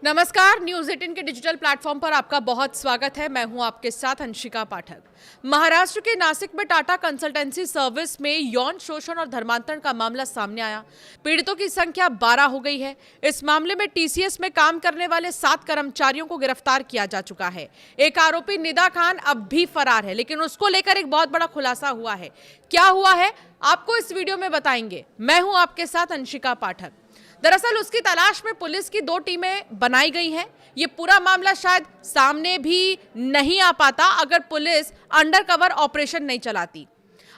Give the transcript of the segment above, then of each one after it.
नमस्कार, न्यूज 18 के digital platform पर आपका बहुत स्वागत है। मैं हूं आपके साथ अंशिका पाठक। महाराष्ट्र के नासिक में टाटा कंसल्टेंसी सर्विस में यौन शोषण और धर्मांतरण का मामला सामने आया। पीड़ितों की संख्या 12 हो गई है। इस मामले में टीसीएस में काम करने वाले 7 कर्मचारियों को गिरफ्तार किया जा चुका है। एक आरोपी निदा खान अब भी फरार है, लेकिन उसको लेकर एक बहुत बड़ा खुलासा हुआ है। क्या हुआ है आपको इस वीडियो में बताएंगे। मैं हूं आपके साथ अंशिका पाठक। दरअसल उसकी तलाश में पुलिस की 2 टीमें बनाई गई हैं। ये पूरा मामला शायद सामने भी नहीं आ पाता अगर पुलिस अंडरकवर ऑपरेशन नहीं चलाती।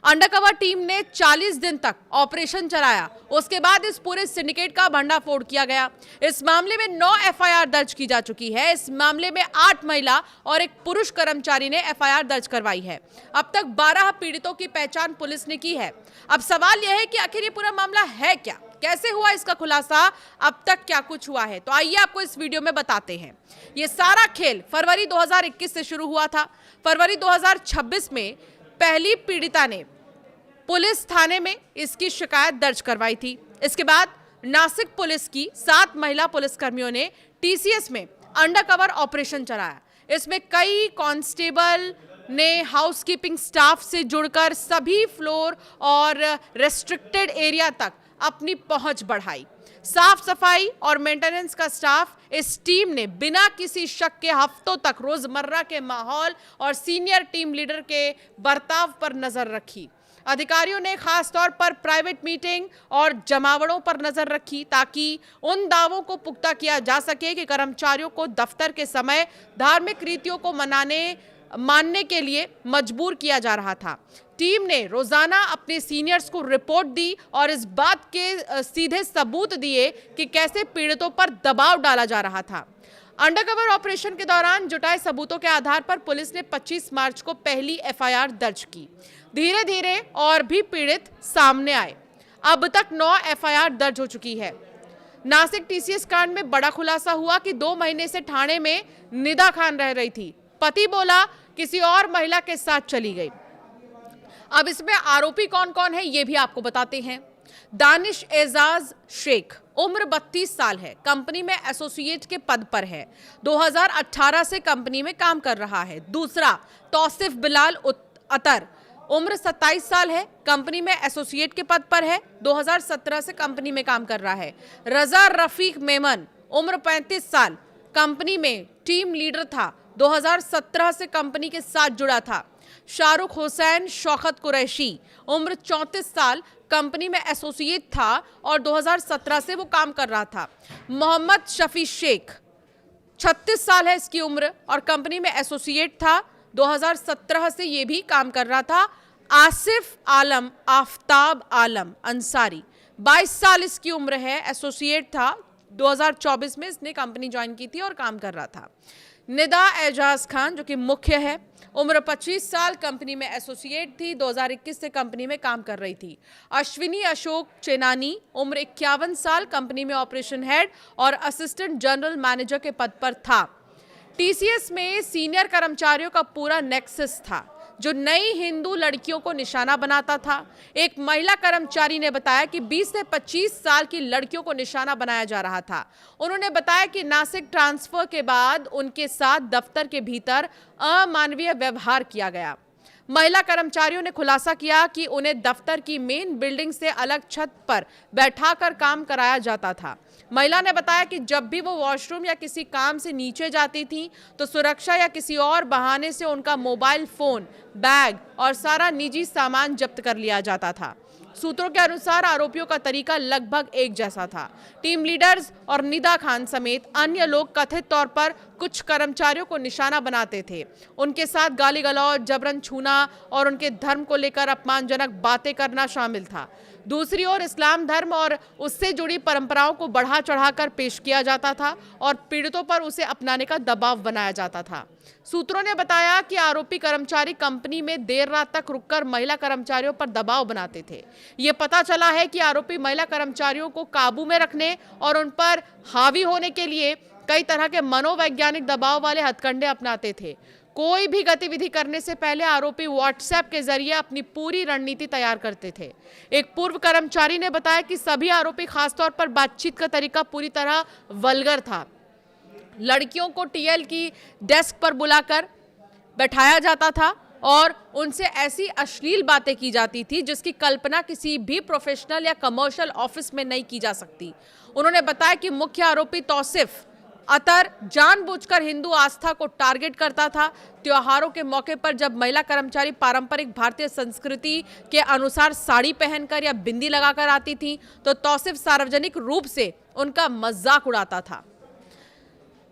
अंडरकवर टीम ने 40 दिन तक ऑपरेशन चलाया। उसके बाद इस पूरे सिंडिकेट का भंडाफोड़ किया गया। इस मामले में 9 एफआईआर दर्ज की जा चुकी है। इस मामले में 8 महिला और एक पुरुष कर्मचारी ने एफआईआर दर्ज करवाई है। अब तक 12 पीड़ितों की पहचान पुलिस ने की है। अब सवाल यह है कि आखिर ये पूरा मामला है क्या, कैसे हुआ इसका खुलासा, अब तक क्या कुछ हुआ है, तो आइए आपको इस वीडियो में बताते हैं। ये सारा खेल फरवरी 2021 से शुरू हुआ था। फरवरी 2026 में पहली पीड़िता ने पुलिस थाने में इसकी शिकायत दर्ज करवाई थी। इसके बाद नासिक पुलिस की 7 महिला पुलिसकर्मियों ने टीसीएस में अंडरकवर ऑपरेशन चलाया। इसमें कई कांस्टेबल ने हाउसकीपिंग स्टाफ से जुड़कर सभी फ्लोर और रेस्ट्रिक्टेड एरिया तक अपनी पहुंच बढ़ाई। साफ सफाई और मेंटेनेंस का स्टाफ इस टीम ने बिना किसी शक के हफ्तों तक रोजमर्रा के माहौल और सीनियर टीम लीडर के बर्ताव पर नजर रखी। अधिकारियों ने खास तौर पर प्राइवेट मीटिंग और जमावड़ों पर नजर रखी ताकि उन दावों को पुख्ता किया जा सके कि कर्मचारियों को दफ्तर के समय धार्मिक रीतियों को मानने के लिए मजबूर किया जा रहा था। टीम ने रोजाना अपने सीनियर्स को रिपोर्ट दी और इस बात के सीधे सबूत दिए कि कैसे पीड़ितों पर दबाव डाला जा रहा था। अंडरकवर ऑपरेशन के दौरान जुटाए सबूतों के आधार पर पुलिस ने 25 मार्च को पहली एफआईआर दर्ज की। धीरे धीरे और भी पीड़ित सामने आए। अब तक 9 एफआईआर दर्ज हो चुकी है। नासिक टीसीएस कांड में बड़ा खुलासा हुआ कि 2 महीने से ठाणे में निदा खान रह रही थी। पति बोला किसी और महिला के साथ चली गई। अब इसमें आरोपी कौन कौन है ये भी आपको बताते हैं। दानिश एजाज शेख, उम्र 32 साल है, कंपनी में एसोसिएट के पद पर है। 2018 से कंपनी में काम कर रहा है। दूसरा तौसिफ बिलाल अतर, उम्र 27 साल है, कंपनी में एसोसिएट के पद पर है। 2017 से कंपनी में काम कर रहा है। रजा रफीक मेमन, उम्र 35 साल, कंपनी में टीम लीडर था। 2017 से कंपनी के साथ जुड़ा था। शाहरुख हुसैन शौकत कुरैशी, उम्र 34 साल, कंपनी में एसोसिएट था और 2017 से वो काम कर रहा था। मोहम्मद शफी शेख, 36 साल है इसकी उम्र और कंपनी में एसोसिएट था। 2017 से ये भी काम कर रहा था। आसिफ आलम आफ्ताब आलम अंसारी, 22 साल इसकी उम्र है, एसोसिएट था। 2024 में इसने कंपनी ज्वाइन की थी और काम कर रहा था। निदा एजाज खान जो कि मुख्य है, उम्र 25 साल, कंपनी में एसोसिएट थी। 2021 से कंपनी में काम कर रही थी। अश्विनी अशोक चेनानी, उम्र 51 साल, कंपनी में ऑपरेशन हेड और असिस्टेंट जनरल मैनेजर के पद पर था। टीसीएस में सीनियर कर्मचारियों का पूरा नेक्सस था जो नई हिंदू लड़कियों को निशाना बनाता था। एक महिला कर्मचारी ने बताया कि 20 से 25 साल की लड़कियों को निशाना बनाया जा रहा था। उन्होंने बताया कि नासिक ट्रांसफर के बाद उनके साथ दफ्तर के भीतर अमानवीय व्यवहार किया गया। महिला कर्मचारियों ने खुलासा किया कि उन्हें दफ्तर की मेन बिल्डिंग से अलग छत पर बैठाकर काम कराया जाता था। महिला ने बताया कि जब भी वो वॉशरूम या किसी काम से नीचे जाती थी तो सुरक्षा या किसी और बहाने से उनका मोबाइल फोन, बैग और सारा निजी सामान जब्त कर लिया जाता था। सूत्रों के अनुसार आरोपियों का तरीका लगभग एक जैसा था। टीम लीडर्स और निदा खान समेत अन्य लोग कथित तौर पर कुछ कर्मचारियों को निशाना बनाते थे। उनके साथ गाली गलौज, जबरन छूना और उनके धर्म को लेकर अपमानजनक बातें करना शामिल था। दूसरी ओर इस्लाम धर्म और उससे जुड़ी परंपराओं को बढ़ा चढ़ाकर पेश किया जाता था और पीड़ितों पर उसे अपनाने का दबाव बनाया जाता था। सूत्रों ने बताया कि आरोपी कर्मचारी कंपनी में देर रात तक रुककर महिला कर्मचारियों पर दबाव बनाते थे। ये पता चला है कि आरोपी महिला कर्मचारियों को काबू में रखने और उन पर हावी होने के लिए कई तरह के मनोवैज्ञानिक दबाव वाले हथकंडे अपनाते थे। कोई भी गतिविधि करने से पहले आरोपी व्हाट्सएप के जरिए अपनी पूरी रणनीति तैयार करते थे। एक पूर्व कर्मचारी ने बताया कि सभी आरोपी खासतौर पर बातचीत का तरीका पूरी तरह वल्गर था। लड़कियों को टीएल की डेस्क पर बुलाकर बैठाया जाता था और उनसे ऐसी अश्लील बातें की जाती थी जिसकी कल्पना किसी भी प्रोफेशनल या कमर्शियल ऑफिस में नहीं की जा सकती। उन्होंने बताया कि मुख्य आरोपी तौसिफ अतर जानबूझकर हिंदू आस्था को टारगेट करता था। त्योहारों के मौके पर जब महिला कर्मचारी पारंपरिक भारतीय संस्कृति के अनुसार साड़ी पहनकर या बिंदी लगाकर आती थीं, तो तौसिफ सार्वजनिक रूप से उनका मजाक उड़ाता था।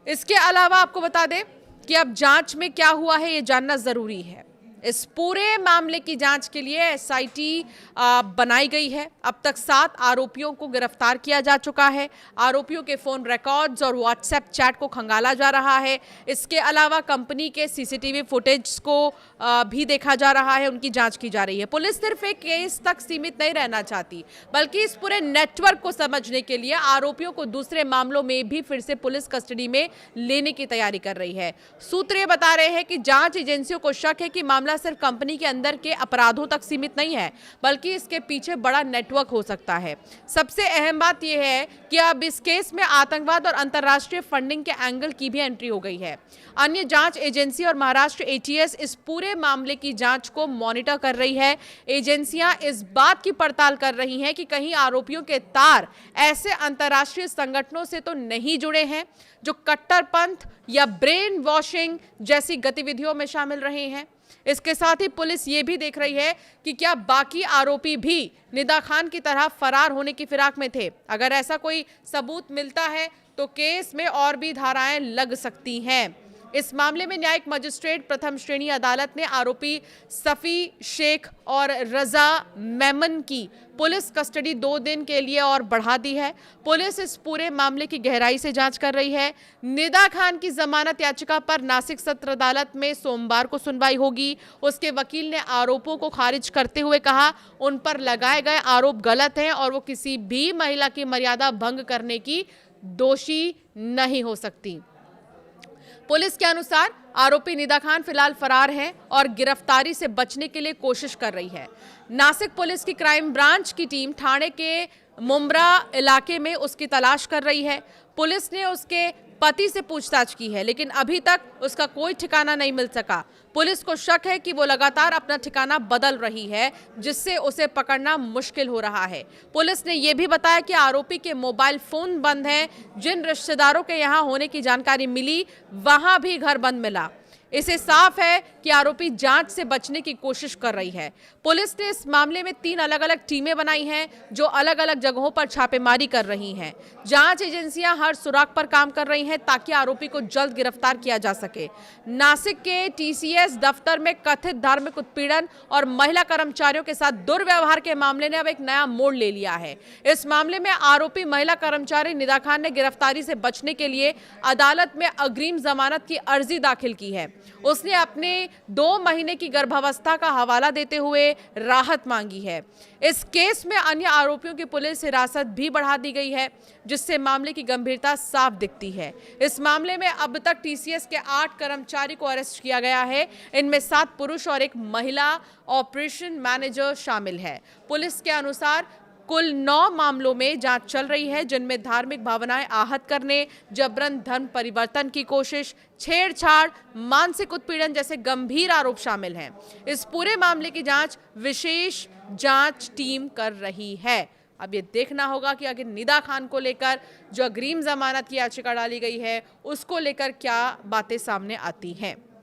इसके अलावा आपको बता दें कि अब जांच में क्या हुआ है ये जानना जरूरी है। इस पूरे मामले की जांच के लिए एसआईटी बनाई गई है। अब तक 7 आरोपियों को गिरफ्तार किया जा चुका है। आरोपियों के फोन रिकॉर्ड्स और व्हाट्सएप चैट को खंगाला जा रहा है। इसके अलावा कंपनी के सीसीटीवी फुटेज को भी देखा जा रहा है, उनकी जांच की जा रही है। पुलिस सिर्फ एक केस तक सीमित नहीं रहना चाहती, बल्कि इस पूरे नेटवर्क को समझने के लिए आरोपियों को दूसरे मामलों में भी फिर से पुलिस कस्टडी में लेने की तैयारी कर रही है। सूत्र ये बता रहे हैं कि जांच एजेंसियों को शक है कि मामला सिर्फ कंपनी के अंदर के अपराधों तक सीमित नहीं है, बल्कि इसके पीछे बड़ा नेटवर्क हो सकता है। सबसे अहम बात यह है कि अब इस केस में आतंकवाद और अंतर्राष्ट्रीय फंडिंग के एंगल की भी एंट्री हो गई है। अन्य जांच एजेंसी और महाराष्ट्र एटीएस इस पूरे मामले की जांच को मॉनिटर कर रही है। एजेंसियां इस बात की पड़ताल कर रही हैं कि कहीं आरोपियों के तार ऐसे अंतर्राष्ट्रीय संगठनों से तो नहीं जुड़े हैं जो कट्टरपंथ या ब्रेन वॉशिंग जैसी गतिविधियों में शामिल रहे हैं। इसके साथ ही पुलिस ये भी देख रही है कि क्या बाकी आरोपी भी निदा खान की तरह फरार होने की फिराक में थे। अगर ऐसा कोई सबूत मिलता है तो केस में और भी धाराएं लग सकती हैं। इस मामले में न्यायिक मजिस्ट्रेट प्रथम श्रेणी अदालत ने आरोपी सफी शेख और रजा मेमन की पुलिस कस्टडी 2 दिन के लिए और बढ़ा दी है। पुलिस इस पूरे मामले की गहराई से जांच कर रही है। निदा खान की जमानत याचिका पर नासिक सत्र अदालत में सोमवार को सुनवाई होगी। उसके वकील ने आरोपों को खारिज करते हुए कहा, उन पर लगाए गए आरोप गलत हैं और वो किसी भी महिला की मर्यादा भंग करने की दोषी नहीं हो सकती। पुलिस के अनुसार आरोपी निदा खान फिलहाल फरार है और गिरफ्तारी से बचने के लिए कोशिश कर रही है। नासिक पुलिस की क्राइम ब्रांच की टीम ठाणे के मुंब्रा इलाके में उसकी तलाश कर रही है। पुलिस ने उसके पति से पूछताछ की है, लेकिन अभी तक उसका कोई ठिकाना नहीं मिल सका। पुलिस को शक है कि वो लगातार अपना ठिकाना बदल रही है, जिससे उसे पकड़ना मुश्किल हो रहा है। पुलिस ने यह भी बताया कि आरोपी के मोबाइल फोन बंद हैं। जिन रिश्तेदारों के यहां होने की जानकारी मिली, वहां भी घर बंद मिला। इसे साफ है कि आरोपी जांच से बचने की कोशिश कर रही है। पुलिस ने इस मामले में 3 अलग अलग टीमें बनाई हैं जो अलग अलग जगहों पर छापेमारी कर रही हैं। जांच एजेंसियां हर सुराग पर काम कर रही हैं ताकि आरोपी को जल्द गिरफ्तार किया जा सके। नासिक के टीसीएस दफ्तर में कथित धार्मिक उत्पीड़न और महिला कर्मचारियों के साथ दुर्व्यवहार के मामले ने अब एक नया मोड़ ले लिया है। इस मामले में आरोपी महिला कर्मचारी निदा खान ने गिरफ्तारी से बचने के लिए अदालत में अग्रिम जमानत की अर्जी दाखिल की है। उसने अपने 2 महीने की गर्भावस्था का हवाला देते हुए राहत मांगी है। इस केस में अन्य आरोपियों की पुलिस हिरासत भी बढ़ा दी गई है, जिससे मामले की गंभीरता साफ दिखती है। इस मामले में अब तक टीसीएस के 8 कर्मचारी को अरेस्ट किया गया है। इनमें 7 पुरुष और 1 महिला ऑपरेशन मैनेजर शामिल है। पुलिस के अनुसार कुल 9 मामलों में जांच चल रही है, जिनमें धार्मिक भावनाएं आहत करने, जबरन धर्म परिवर्तन की कोशिश, छेड़छाड़, मानसिक उत्पीड़न जैसे गंभीर आरोप शामिल हैं। इस पूरे मामले की जांच विशेष जांच टीम कर रही है। अब ये देखना होगा कि अगर निदा खान को लेकर जो अग्रिम जमानत की याचिका डाली गई है, उसको लेकर क्या बातें सामने आती हैं।